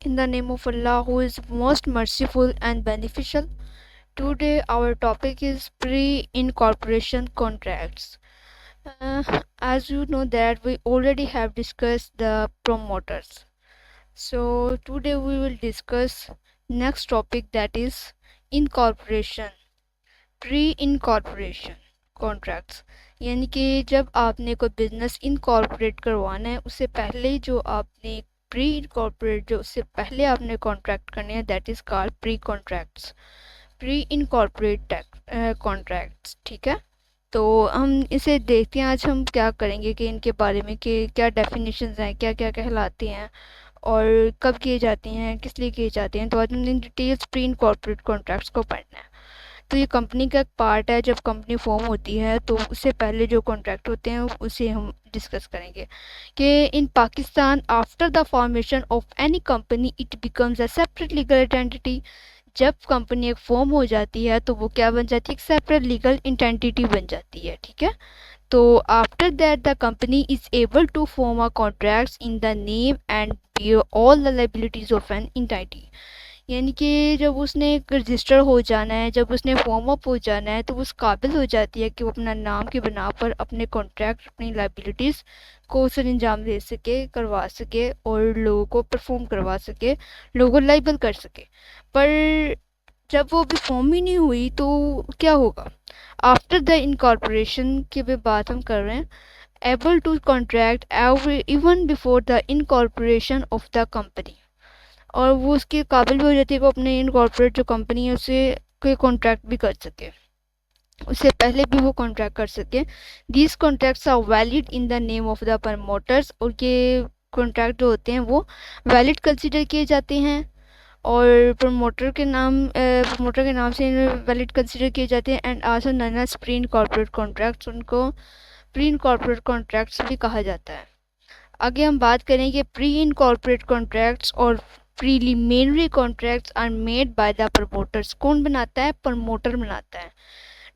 In the name of Allah, who is most merciful and beneficial. Today, our topic is pre-incorporation contracts. As you know that we already have discussed the promoters. So today we will discuss next topic, that is incorporation, pre-incorporation contracts. यानी कि जब आपने कोई business incorporate करवाना है, उससे पहले जो आपने प्री इनकॉर्पोरेट, जो उससे पहले आपने कॉन्ट्रैक्ट करने हैं, that is called pre contracts, pre incorporate contracts. ठीक है, तो हम इसे देखते हैं। आज हम क्या करेंगे कि इनके बारे में कि क्या डेफिनेशंस हैं, क्या क्या कहलाती हैं और कब किए जाती हैं, किस लिए किए जाते हैं। तो आज हमने डिटेल्स प्री इनकॉर्पोरेट कॉन्ट्रैक्ट्स को पढ़ना है। तो ये कंपनी का एक पार्ट है। जब कंपनी फॉर्म होती है तो उससे पहले जो कॉन्ट्रैक्ट होते हैं उसे हम डिस्कस करेंगे कि in Pakistan after the formation of any company it becomes a separate legal entity. जब कंपनी एक फॉर्म हो जाती है तो वो क्या बन जाती है, एक सेपरेट लीगल एंटिटी बन जाती है। ठीक है, तो after that the company is able to form a contracts in the name and bear all the liabilities of an entity. यानी कि जब उसने रजिस्टर हो जाना है, जब उसने फॉर्म अप हो जाना है, तो वो उस काबिल हो जाती है कि वो अपना नाम की बिना पर अपने कॉन्ट्रैक्ट, अपनी लाइबिलिटीज़ को सर अंजाम दे सके, करवा सके और लोगों को परफॉर्म करवा सके, लोगों को लाइबल कर सके। पर जब वो अभी फॉर्म ही नहीं हुई तो क्या होगा? आफ्टर द इनकॉर्पोरेशन की भी बात हम कर रहे हैं, able to contract every even before the incorporation of the company. और वो उसके काबिल भी हो जाती है कि वो अपने इनकॉर्पोरेट जो कंपनी है उससे कोई कॉन्ट्रैक्ट भी कर सके, उससे पहले भी वो कॉन्ट्रैक्ट कर सके। These contracts are valid in the name of the promoters. और ये कॉन्ट्रैक्ट जो होते हैं वो वैलिड कंसिडर किए जाते हैं और प्रमोटर के नाम से वैलिड कंसिडर किए जाते हैं। And also known as pre incorporate contracts, उनको प्री इनकॉर्पोरेट कॉन्ट्रैक्ट्स भी कहा जाता है। आगे हम बात करेंगे प्री इनकॉर्पोरेट कॉन्ट्रैक्ट्स और preliminary contracts are made by the promoters. कौन बनाता है? प्रमोटर बनाता है,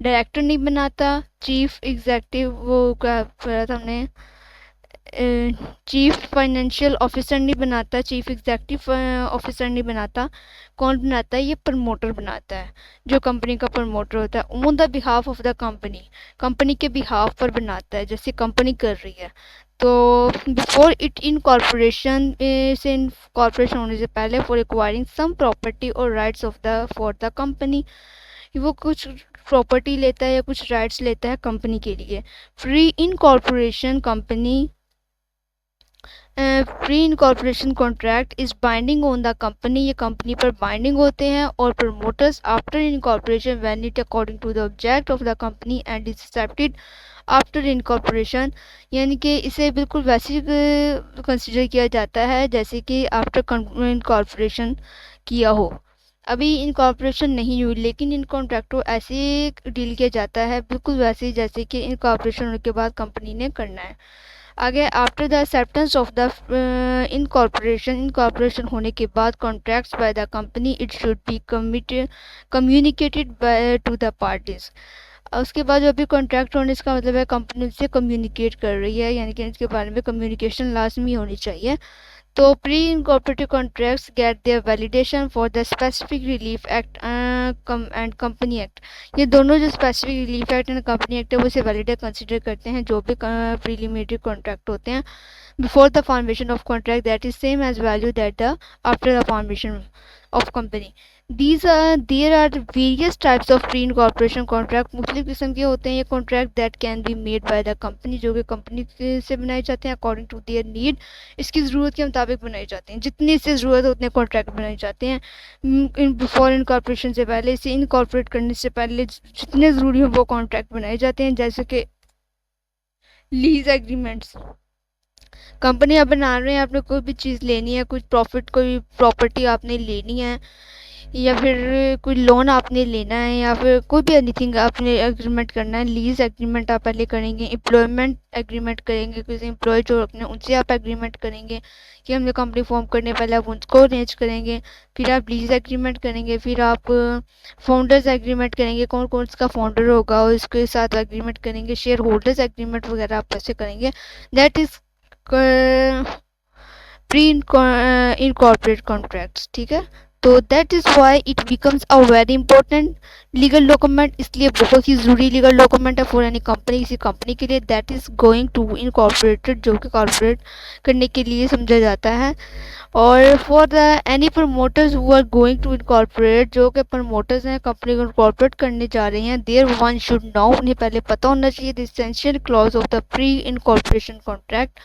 डायरेक्टर नहीं बनाता। चीफ एग्जेक्टिव, वो क्या पढ़ा था हमने, चीफ फाइनेंशियल ऑफिसर नहीं बनाता, चीफ एग्जेक्टिव ऑफिसर नहीं बनाता। कौन बनाता है? ये प्रमोटर बनाता है, जो कंपनी का प्रमोटर होता है। On the behalf of the company, company के बिहाफ पर बनाता है, जैसे कंपनी कर रही है। तो बिफोर इट इन कॉर्पोरेशन, से इन कॉर्पोरेशन होने से पहले, फॉर एक्वायरिंग सम प्रॉपर्टी और rights of the for the company, वो कुछ प्रॉपर्टी लेता है या कुछ राइट्स लेता है कंपनी के लिए। Free in corporation company, pre incorporation contract is binding on the company, ये कंपनी पर बाइंडिंग होते हैं। और promoters after incorporation when it according to the object of the company and is accepted after incorporation. यानी कि इसे बिल्कुल वैसे कंसिडर किया जाता है जैसे कि आफ्टर इनकॉर्पोरेशन किया हो। अभी इनकॉर्पोरेशन नहीं हुई लेकिन इन कॉन्ट्रैक्ट को ऐसे डील किया जाता है बिल्कुल वैसे जैसे कि इनकॉर्पोरेशन होने के बाद कंपनी ने करना है। आगे, after the acceptance of the incorporation होने के बाद contracts bye the company it should be communicated by two the parties. उसके बाद जो भी कॉन्ट्रैक्ट होने, इसका मतलब है कंपनी से कम्युनिकेट कर रही है, यानी कि इसके बारे में कम्युनिकेशन लाजमी होनी चाहिए। तो pre incorporative contracts get their validation for the specific relief act and company act. ये दोनों जो specific relief act and company act है वो इसे वैलिड कंसिडर करते हैं जो भी प्रीलिमिनरी कॉन्ट्रैक्ट होते हैं before the formation of contract, that is same as value that the after the formation of company. There are various types of pre incorporation contract. मुख्तलिफ किस्म के होते हैं ये contract that can be made by the company, जो कि company से बनाए जाते हैं अकॉर्डिंग टू देयर नीड, इसकी ज़रूरत के मुताबिक बनाए जाते हैं। जितनी इससे ज़रूरत है उतने कॉन्ट्रैक्ट बनाए जाते हैं। बिफोर इनकॉर्पोरेशन से पहले, इसे इनकॉर्पोरेट करने से पहले जितने ज़रूरी हो वो कॉन्ट्रैक्ट बनाए जाते हैं, जैसे कि लीज एग्रीमेंट्स। कंपनी आप बना रहे हैं, आपने कोई भी चीज़ लेनी है, कुछ प्रॉफिट, कोई प्रॉपर्टी आपने लेनी है, या फिर कोई लोन आपने लेना है, या फिर कोई भी एनीथिंग आपने एग्रीमेंट करना है। लीज एग्रीमेंट आप पहले करेंगे, एम्प्लॉयमेंट एग्रीमेंट करेंगे, किसी एम्प्लॉय जो रखने उनसे आप एग्रीमेंट करेंगे कि हमने कंपनी फॉर्म करने पहले आप उनको अरेंज करेंगे। फिर आप लीज एग्रीमेंट करेंगे, फिर आप फाउंडर्स एग्रीमेंट करेंगे, कौन कौन इसका फाउंडर होगा और इसके साथ एग्रीमेंट करेंगे। शेयर होल्डर्स एग्रीमेंट वगैरह आप कैसे करेंगे, that is pre incorporate contracts, ठीक है। तो that is why it becomes a very important legal document, इसलिए बहुत ही ज़रूरी लीगल डॉक्यूमेंट है फॉर एनी कंपनी, किसी कंपनी के लिए that is going to incorporated, जो कि कॉर्पोरेट करने के लिए समझा जाता है। और for the any promoters who are going to incorporate, जो कि प्रमोटर्स हैं कंपनी को इनकॉर्पोरेट करने जा रहे हैं, देयर वन शुड नो, उन्हें पहले पता होना चाहिए the essential clause of the pre incorporation contract.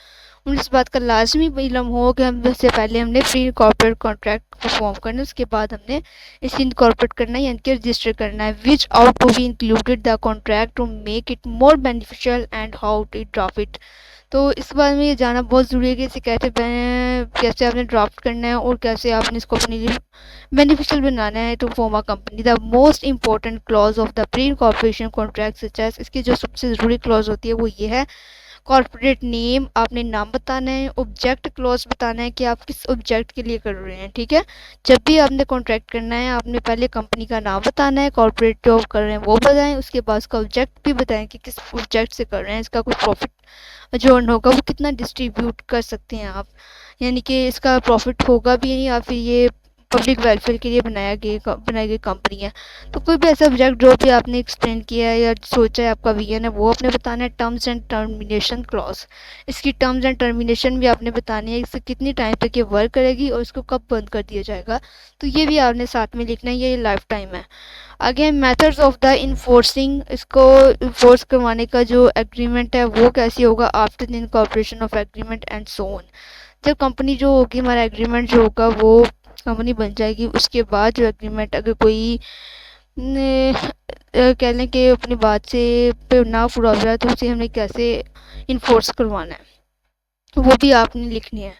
उन्हें इस बात का लाजमी इल्म हो कि हम इससे पहले हमने प्री इनकॉर्पोरेट कॉन्ट्रैक्ट को फॉर्म करना है, उसके बाद हमने इसे इनकॉर्पोरेट करना है, यानी कि रजिस्टर करना है। Which out to be included the contract to make it more beneficial and how to draft it. तो इस बारे में ये जानना बहुत ज़रूरी है कि इसे कैसे आपने ड्राफ्ट करना है और कैसे आपने इसको अपने लिए बेनिफिशियल बनाना है to form a company. The most important clause of the pre incorporation contract such as, इसकी जो सबसे ज़रूरी क्लॉज होती है वो ये है, कॉर्पोरेट नेम, आपने नाम बताना है, ऑब्जेक्ट क्लॉज बताना है कि आप किस ऑब्जेक्ट के लिए कर रहे हैं, ठीक है। जब भी आपने कॉन्ट्रैक्ट करना है आपने पहले कंपनी का नाम बताना है, कॉर्पोरेट जॉब कर रहे हैं वो बताएं, उसके बाद उसका ऑब्जेक्ट भी बताएं कि किस ऑब्जेक्ट से कर रहे हैं, इसका कोई प्रॉफिट जो अर्न होगा वो कितना डिस्ट्रीब्यूट कर सकते हैं आप, यानी कि इसका प्रॉफिट होगा भी नहीं या फिर ये पब्लिक वेलफेयर के लिए बनाई गई कंपनी है। तो कोई भी ऐसा ऑब्जेक्ट जो भी आपने एक्सप्लेन किया है या सोचा है आपका विजन है वो आपने बताना है। टर्म्स एंड टर्मिनेशन क्लॉज, इसकी टर्म्स एंड टर्मिनेशन भी आपने बतानी है, इससे कितनी टाइम तक ये वर्क करेगी और इसको कब बंद कर दिया जाएगा, तो ये भी आपने साथ में लिखना है, ये लाइफ टाइम है। Again methods of the enforcing, इसको इन्फोर्स करवाने का जो एग्रीमेंट है वो कैसे होगा, after the incorporation of agreement and so on. जब कंपनी जो होगी, हमारा एग्रीमेंट जो होगा वो कंपनी बन जाएगी, उसके बाद जो एग्रीमेंट अगर कोई कह लें कि अपनी बात से पे ना पूरा हो जाए तो उसे हमें कैसे इन्फोर्स करवाना है वो भी आपने लिखनी है।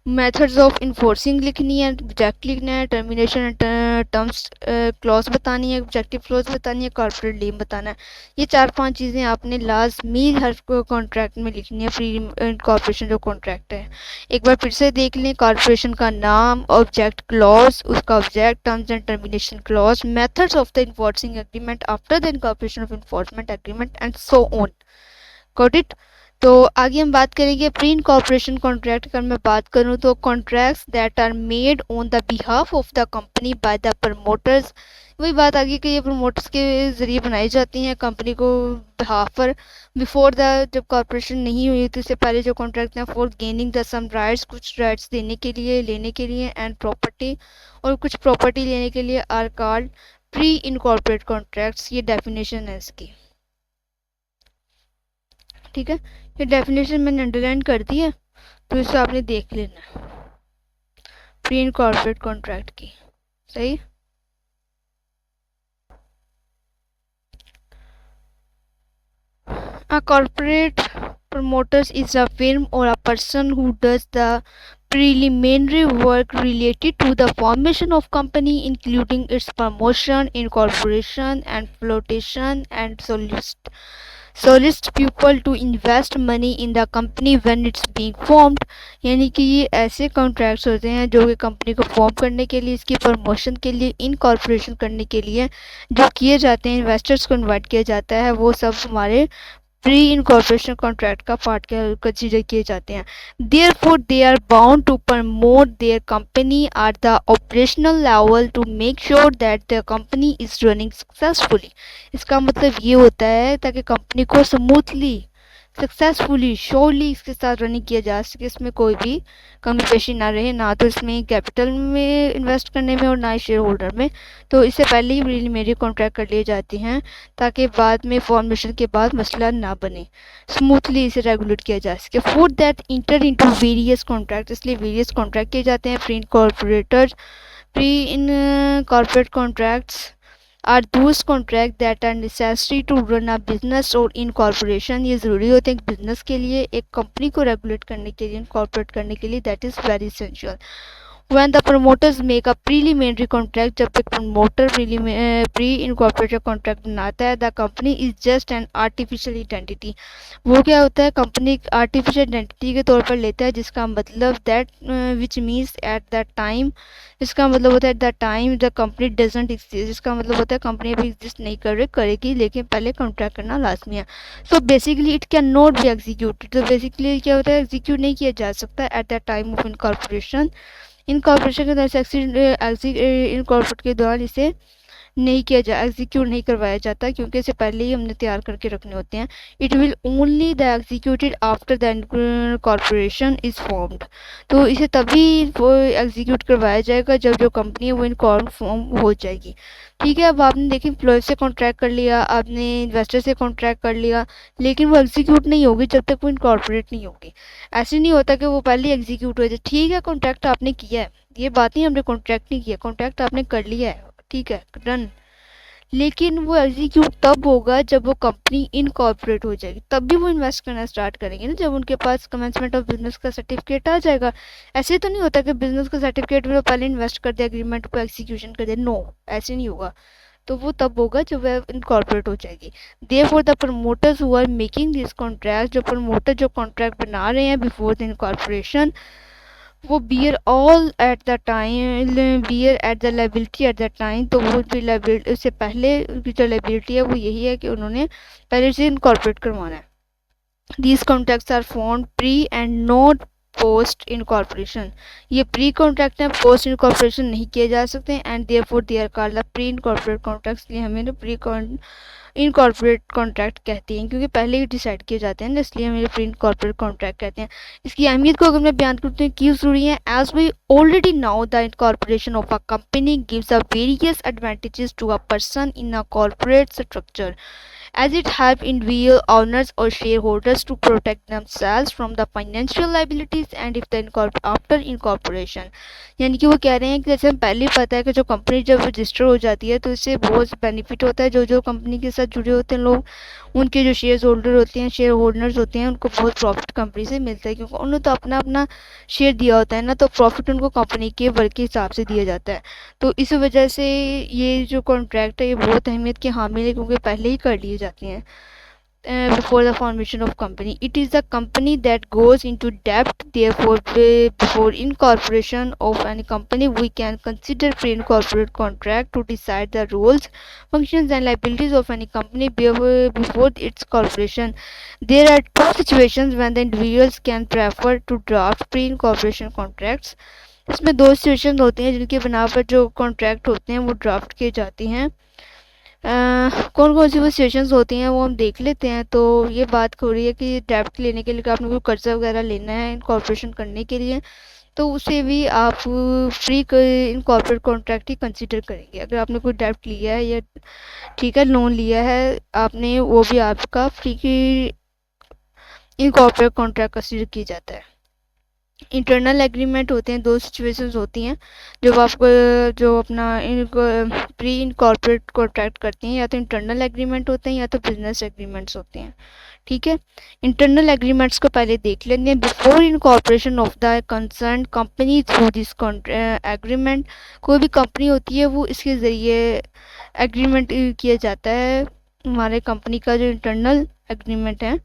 मेथड्स ऑफ इन्फोर्सिंग लिखनी है, ऑब्जेक्ट लिखना है, टर्मिनेशन टर्म्स क्लॉज बतानी है, ऑब्जेक्टिव क्लॉज बतानी है, कॉर्पोरेट नेम बताना है। ये 4-5 चीज़ें आपने लाजमी हर कॉन्ट्रैक्ट में लिखनी है, फ्री कॉर्पोरेशन जो कॉन्ट्रैक्ट है। एक बार फिर से देख लें, कॉर्पोरेशन का नाम, ऑब्जेक्ट क्लॉज, उसका object, terms and termination clause, methods of the enforcing agreement after the incorporation of enforcement agreement and so on. Got it. तो आगे हम बात करेंगे प्री इनकॉर्पोरेशन कॉन्ट्रैक्ट। अगर मैं बात करूं तो contracts that are made on the behalf of the company by the promoters, वही बात आ गई कि ये प्रमोटर्स के ज़रिए बनाई जाती हैं कंपनी को बिहाफ पर, बिफोर द, जब कॉर्पोरेशन नहीं हुई तो इससे पहले जो कॉन्ट्रैक्ट हैं, for gaining the some rights, कुछ राइट्स देने के लिए, लेने के लिए, एंड प्रॉपर्टी, और कुछ प्रॉपर्टी लेने के लिए, are called pre incorporate contracts. ये डेफिनेशन है इसकी, ठीक है। ये डेफिनेशन मैंने अंडरलाइन कर दी है तो इसे आपने देख लेना है, प्री इनकॉर्पोरेट कॉन्ट्रैक्ट की, सही। A corporate promoters is a firm or a person who does the preliminary work related to the formation of company, including its promotion, incorporation, and flotation, and solicit people to invest money in the company when it's being formed। यानी कि ये ऐसे contracts होते हैं जो कि company को form करने के लिए, इसकी प्रमोशन के लिए, इनकॉर्पोरेशन करने के लिए जो किए जाते हैं, इन्वेस्टर्स को इन्वाइट किया जाता है, वो सब हमारे प्री इनकॉर्पोरेशन कॉन्ट्रैक्ट का पार्ट कंसीडर किए जाते हैं। Therefore they are bound to promote their company at the operational level to make sure that the company is running successfully. इसका मतलब ये होता है ताकि कंपनी को स्मूथली, सक्सेसफुली, श्योरली इसके साथ रनिंग किया जा सके, इसमें कोई भी कमी पेशी ना रहे, ना तो इसमें कैपिटल में इन्वेस्ट करने में और ना ही शेयर होल्डर में। तो इससे पहले ही प्रीलिमिनरी कॉन्ट्रैक्ट कर लिए जाते हैं ताकि बाद में फॉर्मेशन के बाद मसला ना बने, स्मूथली इसे रेगुलेट किया जा सके। For that enter into various contract, इसलिए वेरियस कॉन्ट्रैक्ट किए जाते हैं। Pre in corporate contracts are those contract that are necessary to run a business और इनकॉर्पोरेशन, ये ज़रूरी होते हैं एक बिजनेस के लिए, एक कंपनी को रेगुलेट करने के लिए, इनकॉर्पोरेट करने के लिए, that is very essential. When the promoters make a preliminary contract, जब एक प्रमोटर प्री इनकॉर्पोरेटेड कॉन्ट्रैक्ट बनाता है, the company is just an artificial identity. वो क्या होता है, कंपनी एक आर्टिफिशियल आइडेंटिटी के तौर पर लेता है, जिसका मतलब that which means at that time, इसका मतलब होता है eight the time the company doesn't exist, जिसका मतलब होता है कंपनी अभी एग्जिस्ट नहीं कर रही, करेगी, लेकिन पहले कॉन्ट्रैक्ट करना लाजमी है। So basically it can not be executed, तो बेसिकली क्या होता है, एग्जीक्यूट नहीं किया जा सकता eight the time of incorporation. Incorporation के दौरान इनकॉर्पोरेट के दौरान इसे नहीं किया जा एग्जीक्यूट नहीं करवाया जाता, क्योंकि इसे पहले ही हमने तैयार करके रखने होते हैं। It will only the executed after the corporation is formed, तो इसे तभी वो एग्जीक्यूट करवाया जाएगा जब जो कंपनी है वो इनकॉर्म फॉर्म हो जाएगी। ठीक है, अब आपने देखिए एम्प्लॉय से कॉन्ट्रैक्ट कर लिया, आपने इन्वेस्टर से कॉन्ट्रैक्ट कर लिया, लेकिन वो एग्जीक्यूट नहीं होगी जब तक वो इनकॉर्पोरेट नहीं होगी। ऐसे नहीं होता कि वो पहले एग्जीक्यूट हो जाए। ठीक है, कॉन्ट्रैक्ट आपने किया है, ये बात नहीं हमने कॉन्ट्रैक्ट नहीं किया, कॉन्ट्रैक्ट आपने कर लिया है, ठीक है, डन, लेकिन वो एग्जीक्यूट तब होगा जब वो कंपनी इनकॉर्पोरेट हो जाएगी, तब भी वो इन्वेस्ट करना स्टार्ट करेंगे ना, जब उनके पास कमेंसमेंट ऑफ बिजनेस का सर्टिफिकेट आ जाएगा। ऐसे तो नहीं होता कि बिजनेस का सर्टिफिकेट में पहले इन्वेस्ट कर दिया, एग्रीमेंट को एग्जीक्यूशन कर दिया, नो, ऐसे नहीं होगा। तो वो तब होगा जब वह इनकॉर्पोरेट हो जाएगी। Therefore the promoters who are making this contract, जो प्रमोटर जो कॉन्ट्रैक्ट बना रहे हैं बिफोर द इनकॉर्पोरेशन, वो bear all at the time, bear at the liability at the time, तो वो भी लाइबिलिटी, उससे पहले की जो लाइबिलिटी है वो यही है कि उन्होंने पहले से इनकॉर्पोरेट करवाना है। These contracts are form pre and not post incorporation, ये प्री कॉन्ट्रैक्ट है, पोस्ट इनकॉर्पोरेशन नहीं किए जा सकते, and therefore they are called the pre incorporate contracts, लिए हमें प्री इनकॉर्पोरेट कॉन्ट्रैक्ट कहते हैं, क्योंकि पहले ही डिसाइड किए जाते हैं ना, इसलिए हमें प्री इनकॉर्पोरेट कॉन्ट्रैक्ट कहते हैं। इसकी अहमियत को अगर मैं बयान करती हूँ क्यों ज़रूरी है, as we already now the incorporation of a company gives a various advantages to a person in a corporate structure, as it helps individual owners or shareholders to protect themselves from the financial liabilities and if the after incorporation। यानी कि वो कह रहे हैं कि जैसे हम पहले ही पता है कि जो कंपनी जब रजिस्टर हो जाती है तो इससे बहुत बेनिफिट होता है, जो जो कंपनी के साथ जुड़े होते हैं लोग, उनके जो शेयर होल्डर होते हैं, शेयर होल्डर्स होते हैं, उनको बहुत प्रॉफिट कंपनी से मिलता है, क्योंकि उन्होंने तो अपना अपना शेयर दिया होता है ना, तो प्रॉफिट उनको कंपनी के वर्क के हिसाब से दिया जाता है। तो इस वजह से ये जो कॉन्ट्रैक्ट है ये बहुत अहमियत के हामिल है, क्योंकि पहले ही कर लिए जाती हैं before the formation of company। It is the company that goes into debt, therefore before incorporation of any company we can consider pre-incorporate contract to decide the roles, functions and liabilities of any company before its corporation। There are two situations when the individuals can prefer to draft pre-incorporation contracts। इसमें दो situation होती हैं जिनके बना पर जो contract होते हैं वो ड्राफ्ट किए जाते हैं। कौन कौन सी वो सिचुएशंस होती हैं वो हम देख लेते हैं। तो ये बात हो रही है कि डेब्ट लेने के लिए आपने कोई कर्जा वगैरह लेना है इनकॉर्पोरेशन करने के लिए, तो उसे भी आप फ्री इनकॉर्पोरेट कॉन्ट्रैक्ट ही कंसिडर करेंगे। अगर आपने कोई डेब्ट लिया है या ठीक है लोन लिया है आपने, वो भी आपका फ्री की इनकॉर्पोरेट कॉन्ट्रैक्ट कंसिडर किया जाता है। इंटरनल एग्रीमेंट होते हैं, दो सिचुएशंस होती हैं जब आप जो अपना प्री इनकॉर्पोरेट कॉन्ट्रैक्ट करते हैं, या तो इंटरनल एग्रीमेंट होते हैं या तो बिजनेस एग्रीमेंट्स होते हैं। ठीक है, इंटरनल एग्रीमेंट्स को पहले देख लेते हैं। Before incorporation of the concern company through this agreement, कोई भी कंपनी होती है वो इसके ज़रिए एग्रीमेंट किया जाता है। हमारे कंपनी का जो इंटरनल एग्रीमेंट है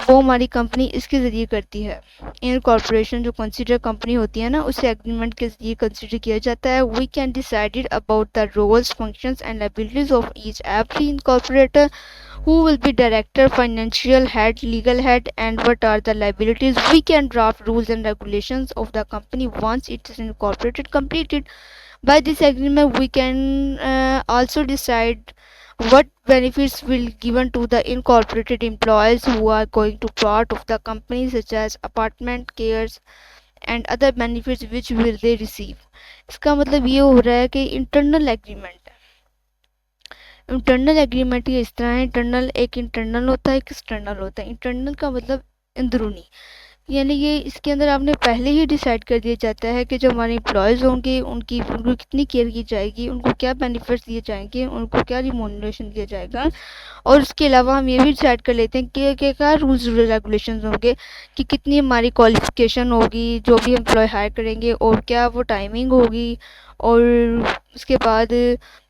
वो हमारी कंपनी इसके ज़रिए करती है। इनकॉर्पोरेशन जो कंसिडर कंपनी होती है ना, उसे एग्रीमेंट के ज़रिए कंसिडर किया जाता है। We can decided about the roles, functions and liabilities of each every incorporator, who will be director, financial head, legal head, and what are the liabilities. We can draft rules and regulations of the company once it is incorporated completed. By this agreement we can also decide what benefits will given to the incorporated employees who are going to part of the company, such as apartment cares and other benefits which will they receive। इसका मतलब ये हो रहा है कि internal agreement, internal agreement ये इस तरह है, इंटरनल एक इंटरनल होता है, एक एक्सटर्नल होता है। इंटरनल का मतलब अंदरूनी, यानी कि इसके अंदर आपने पहले ही डिसाइड कर दिया जाता है कि जो हमारे एम्प्लॉयज़ होंगे उनको कितनी केयर की जाएगी, उनको क्या बेनिफिट्स दिए जाएंगे, उनको क्या रिमोनरेशन दिया जाएगा। और उसके अलावा हम ये भी डिसाइड कर लेते हैं कि क्या रूल्स रेगुलेशंस होंगे, कि कितनी हमारी क्वालिफ़िकेशन होगी जो भी एम्प्लॉय हायर करेंगे, और क्या वो टाइमिंग होगी, और उसके बाद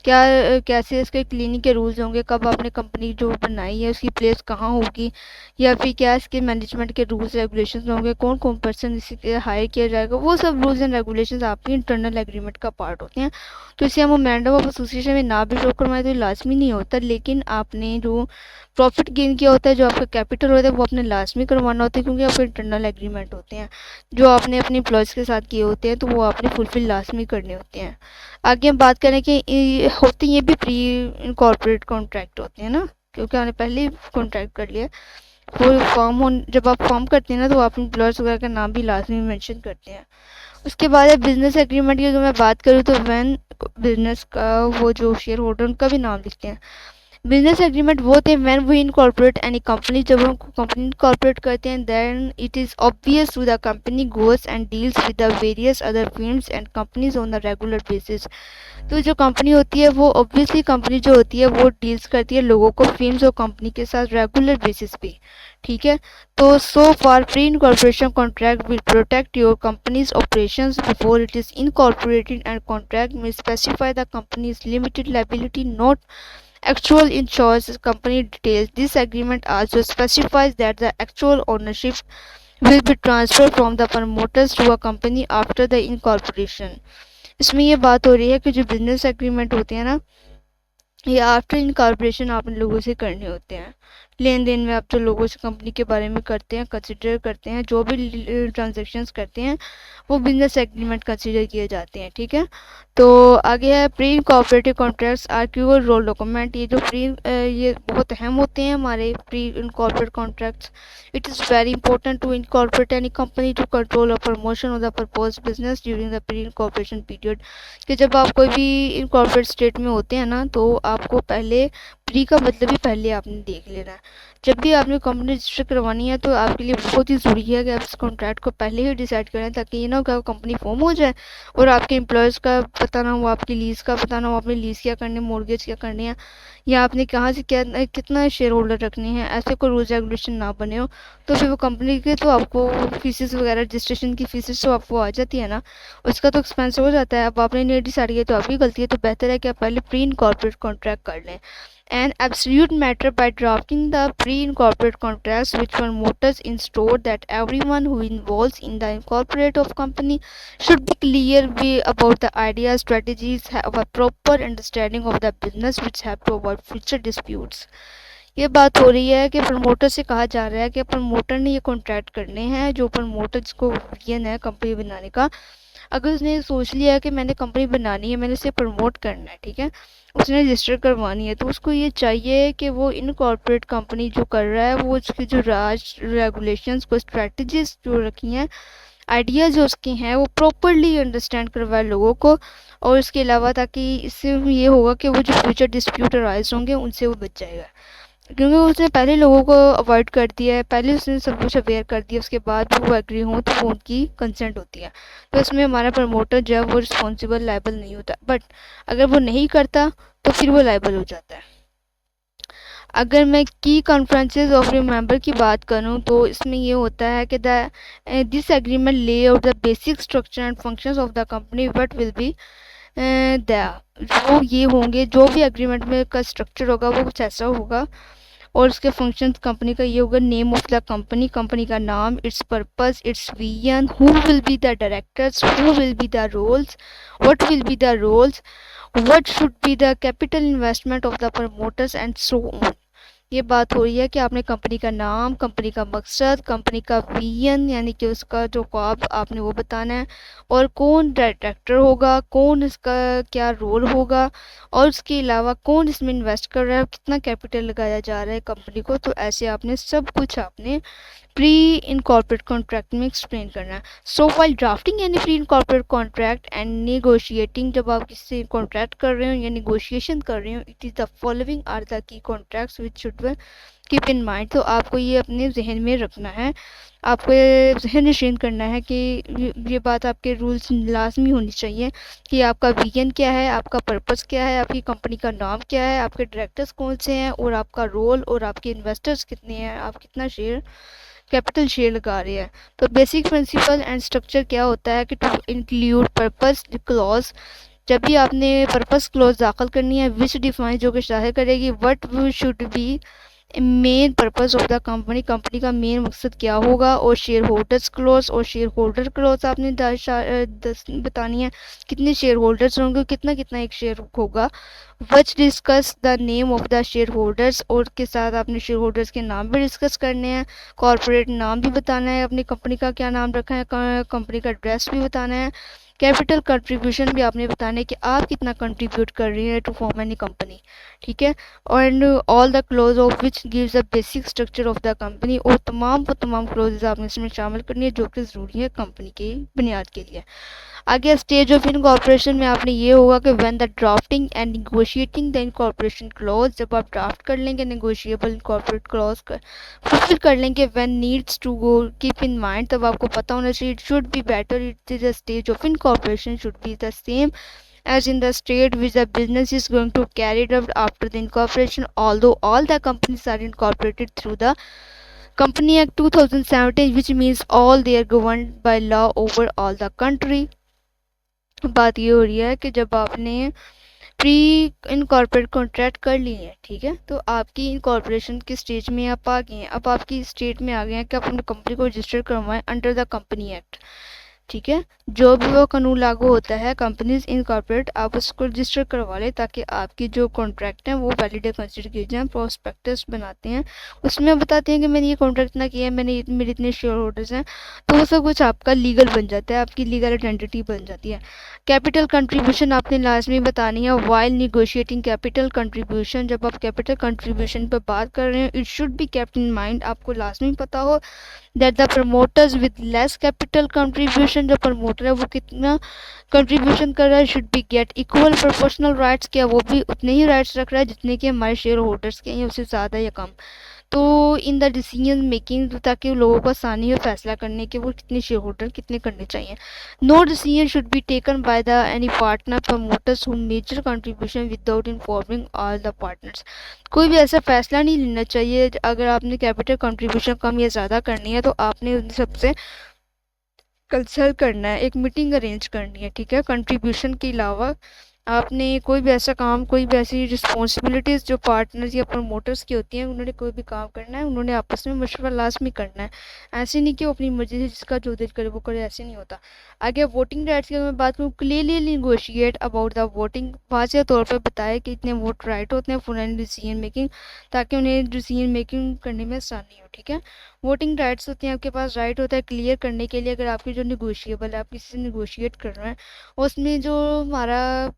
क्या कैसे इसके क्लीनिंग के रूल्स होंगे, कब आपने कंपनी जो बनाई है उसकी प्लेस कहाँ होगी, या फिर क्या इसके मैनेजमेंट के रूल्स रेगुलेशंस होंगे, कौन कौन पर्सन इसे हायर किया जाएगा। वो सब रूल्स एंड रेगुलेशंस आपके इंटरनल एग्रीमेंट का पार्ट होते हैं। तो इसे हम मेमोरेंडम ऑफ एसोसिएशन में ना भी शो करवाएं तो ये लाजमी नहीं होता, लेकिन आपने जो प्रॉफिट गेन किया होता है, जो आपका कैपिटल होता है, वो आपने लाजमी करवाना होता है, क्योंकि आपके इंटरनल एग्रीमेंट होते हैं जो आपने अपने एम्प्लॉयज़ के साथ किए होते हैं, तो वो आपने फुलफिल लाजमी करने होते हैं। आगे हम बात करें कि होते ये भी प्री इनकॉर्पोरेट कॉन्ट्रैक्ट होते हैं ना, क्योंकि आपने पहले ही कॉन्ट्रैक्ट कर लिया। वो जब आप फॉर्म करते हैं ना, तो आप एम्प्लॉयर्स वगैरह का नाम भी लाजमी मेंशन करते हैं। उसके बाद है बिजनेस एग्रीमेंट की। अगर मैं बात करूँ तो वैन बिजनेस का वो जो शेयर होल्डर उनका भी नाम लिखते हैं। बिजनेस एग्रीमेंट वो थे when we incorporate any company, जब हम कंपनी इनकॉर्पोरेट करते हैं, then it is obvious to the company goes and deals with the various other firms and companies on the regular basis. तो जो कंपनी होती है वो ऑब्वियसली कंपनी जो होती है वो डील्स करती है लोगों को, फर्म्स और कंपनी के साथ रेगुलर बेसिस पे। ठीक है, तो so for pre incorporation contract will protect your company's operations before it is incorporated, and contract में specify the company's limited liability, not actual insurance company details. This agreement also specifies that the actual ownership will be transferred from the promoters to a company after the incorporation. इसमें ये बात हो रही है कि जो business agreement होते हैं ना, ये आफ्टर इनकॉर्पोरेशन आपने लोगों से करने होते हैं। लेन देन में आप जो लोगों से कंपनी के बारे में करते हैं, कंसिडर करते हैं, जो भी ट्रांजेक्शन्स करते हैं, वो बिजनेस एग्रीमेंट कंसिडर किए जाते हैं। ठीक है, तो आगे है pre incorporative contracts are cure role document. ये बहुत अहम होते हैं हमारे pre incorporate contracts. It is very important to incorporate any company to control और promotion of the propose business during the pre incorporation period. कि जब आप कोई भी इनकॉर्पोरेट स्टेट में होते हैं ना, तो आपको पहले प्री का मतलब ही पहले आपने देख लेना है। जब भी आपने कंपनी रजिस्टर करवानी है, तो आपके लिए बहुत ही ज़रूरी है कि आप इस कॉन्ट्रैक्ट को पहले ही डिसाइड करें, ताकि ये ना हो कि कंपनी फॉर्म हो जाए और आपके एम्प्लॉयज़ का पता ना हो, आपकी लीज़ का पता ना हो, आपने लीज़ क्या करनी है, मॉर्गेज क्या करनी है, या आपने कहाँ से क्या कितना शेयर होल्डर रखने हैं, ऐसे कोई रूल्स रेगुलेशन ना बने हो। तो फिर वो कंपनी के तो आपको फीसेस वगैरह, रजिस्ट्रेशन की फीसेस तो आपको आ जाती है ना, उसका तो एक्सपेंस हो जाता है। अब आपने नहीं डिसाइड किया तो आपकी गलती है, तो बेहतर है कि आप पहले प्री इनकॉर्पोरेट कॉन्ट्रैक्ट कर लें। An absolute matter, by drafting the pre-incorporate contracts which promoters ensure that everyone who involves in the incorporate of company should be clear about the ideas, strategies, have a proper understanding of the business which have to avoid future disputes. ये बात हो रही है कि promoter से कहा जा रहा है कि प्रमोटर ने ये कॉन्ट्रैक्ट करने हैं, जो प्रमोटर जिसको विजन है कंपनी बनाने का, अगर उसने सोच लिया है कि मैंने कंपनी बनानी है, मैंने इसे प्रमोट करना है, ठीक है, उसने रजिस्टर करवानी है, तो उसको ये चाहिए कि वो इनकॉर्पोरेट कंपनी जो कर रहा है, वो उसकी जो राज रेगुलेशंस को स्ट्रेटजीज जो रखी हैं, आइडियाज़ जो उसके हैं, वो प्रॉपरली अंडरस्टैंड करवाए लोगों को। और इसके अलावा ताकि इससे ये होगा कि वो जो फ्यूचर डिस्प्यूट अराइज होंगे उनसे वो बच जाएगा, क्योंकि उसने पहले लोगों को अवॉइड कर दिया है, पहले उसने सब कुछ अवेयर कर दिया, उसके बाद वो एग्री हों तो वो उनकी कंसेंट होती है। तो इसमें हमारा प्रमोटर जो है वो रिस्पॉन्सिबल लाइबल नहीं होता, बट अगर वो नहीं करता तो फिर वो लाइबल हो जाता है। अगर मैं की कॉन्फ्रेंसेस ऑफ मेंबर की बात करूं, तो इसमें ये होता है कि दिस एग्रीमेंट ले out the basic structure and functions of the company what will be the, जो ये होंगे, जो भी एग्रीमेंट में का स्ट्रक्चर होगा वो कुछ ऐसा होगा, और उसके फंक्शन कंपनी का ये होगा, name of the company, company का नाम, its purpose, its vision, who will be the directors, who will be the roles, what will be the roles, what should be the capital investment of the promoters and so on. ये बात हो रही है कि आपने company का नाम, company का मकसद, कंपनी का विजन यानी कि उसका जो ख्वाब आपने वो बताना है, और कौन डायरेक्टर होगा, कौन इसका क्या रोल होगा, और उसके अलावा कौन इसमें इन्वेस्ट कर रहा है, कितना कैपिटल लगाया जा रहा है कंपनी को। तो ऐसे आपने सब कुछ आपने प्री इनकॉर्पोरेट कॉन्ट्रैक्ट में एक्सप्लेन करना है। सो व्हाइल ड्राफ्टिंग यानी pre incorporate contract and negotiating, जब आप किसी से कॉन्ट्रैक्ट कर रहे हो या नेगोशिएशन कर रहे हो, it is the following are the key contracts which should keep in mind. तो आपको ये अपने जहन में रखना है, आपको ये जहन नशीन करना है कि ये बात आपके रूल्स लाजमी होनी चाहिए कि आपका विजन क्या है, आपका पर्पस क्या है, आपकी कंपनी का नाम क्या है, आपके डायरेक्टर्स कौन से हैं, और आपका रोल, और आपके इन्वेस्टर्स कितने हैं, आप कितना शेयर कैपिटल शेयर लगा रहे हैं। तो बेसिक प्रिंसिपल एंड स्ट्रक्चर क्या होता है कि टू इंक्लूड पर्पस क्लॉज, जब भी आपने पर्पस क्लॉज दाखिल करनी है विच डिफाइन, जो कि जाहिर करेगी what should B main purpose of the company, company का मेन मकसद क्या होगा, और शेयर होल्डर्स क्लोज, और शेयर होल्डर क्लोज आपने बतानी है, कितने शेयर होल्डर्स होंगे, कितना कितना एक शेयर होगा। वच discuss the name of the share holders, और के साथ आपने शेयर होल्डर्स के नाम भी डिस्कस करने हैं, कॉर्पोरेट नाम भी बताना है, अपनी कंपनी का क्या नाम रखा है, कंपनी का एड्रेस भी बताना है, कैपिटल कंट्रीब्यूशन भी आपने बताना है कि आप कितना कंट्रीब्यूट कर रही हैं टू फॉर्म एनी कंपनी, ठीक है। And all the close of which gives the basic structure of the company, और तमाम क्लोजेज आपने इसमें शामिल करनी है जो कि ज़रूरी है कंपनी की बुनियाद के लिए। आगे स्टेज ऑफ इनकॉर्पोरेशन में आपने ये होगा कि when the drafting and negotiating the incorporation clause, जब आप ड्राफ्ट कर लेंगे निगोशिएबल इनकॉर्पोरेट क्लॉज फुलफिल कर लेंगे, when needs to go keep in mind, तब आपको पता होना चाहिए it should be better, it is the stage of incorporation should be the same as in the state which the business is going to carry out after the incorporation, although all the companies are incorporated through the Company Act 2017, which means all they are governed by law over all the country। बात ये हो रही है कि जब आपने pre incorporate contract कर ली है, ठीक है, तो आपकी इनकॉर्पोरेशन की स्टेज में आप आ गए हैं, अब आपकी स्टेट में आ गए हैं कि आप अपनी कंपनी को रजिस्टर करवाएं अंडर द कंपनी एक्ट, ठीक है। जो भी वो कानून लागू होता है कंपनीज इनकॉर्पोरेट, आप उसको रजिस्टर करवा लें ताकि आपकी जो कॉन्ट्रैक्ट हैं वो वैलिड कंसिडर किए जाएँ। प्रोस्पेक्टस बनाते हैं, उसमें बताते हैं कि मैंने ये कॉन्ट्रैक्ट ना किया है, मेरे इतने शेयर होल्डर्स हैं, तो वो सब कुछ आपका लीगल बन जाता है, आपकी लीगल आइडेंटिटी बन जाती है। कैपिटल कंट्रीब्यूशन आपने लाजमी बतानी है वाइल निगोशिएटिंग कैपिटल कंट्रीब्यूशन, जब आप कैपिटल कंट्रीब्यूशन पर बात कर रहे हैं it should be kept in mind, आपको लाजमी पता हो that the promoters with less capital contribution, जो प्रमोटर है वो कितना कंट्रीब्यूशन कर रहा है, should be get equal proportional rights, क्या वो भी उतने ही राइट्स रख रहा है जितने कि हमारे शेयर होल्डर्स के हैं, उससे ज़्यादा या कम। तो इन द डिसीजन मेकिंग, ताकि लोगों को आसानी हो फैसला करने के वो कितने शेयर होल्डर कितने करने चाहिए। No decision should be taken by the any partner promoters who major contribution without informing all the partners, कोई भी ऐसा फैसला नहीं लेना चाहिए अगर आपने कैपिटल कंट्रीब्यूशन कम या ज़्यादा करनी है तो आपने उन सबसे कंसल्ट करना है, एक मीटिंग अरेंज करनी है, ठीक है। कंट्रीब्यूशन के अलावा आपने कोई भी ऐसा काम, कोई भी ऐसी रिस्पॉन्सिबिलिटीज़ जो पार्टनर्स या प्रमोटर्स की होती हैं, उन्होंने कोई भी काम करना है, उन्होंने आपस में मशवरा लाजमी करना है, ऐसे नहीं कि वो अपनी मर्जी से जिसका जो दिल करे वो करे, ऐसे नहीं होता। आगे वोटिंग राइट्स की अगर मैं बात करूँ, clearly negotiate about the voting, वाज़ेह तौर पर बताया कि इतने वोट राइट होते हैं फॉर एनी डिसीजन मेकिंग, ताकि उन्हें डिसीजन मेकिंग करने में आसानी हो, ठीक है। वोटिंग राइट्स होते हैं, आपके पास राइट होता है क्लियर करने के लिए, अगर आपकी जो निगोशिएबल है, आप किसी से निगोशिएट कर रहे हैं, उसमें जो हमारा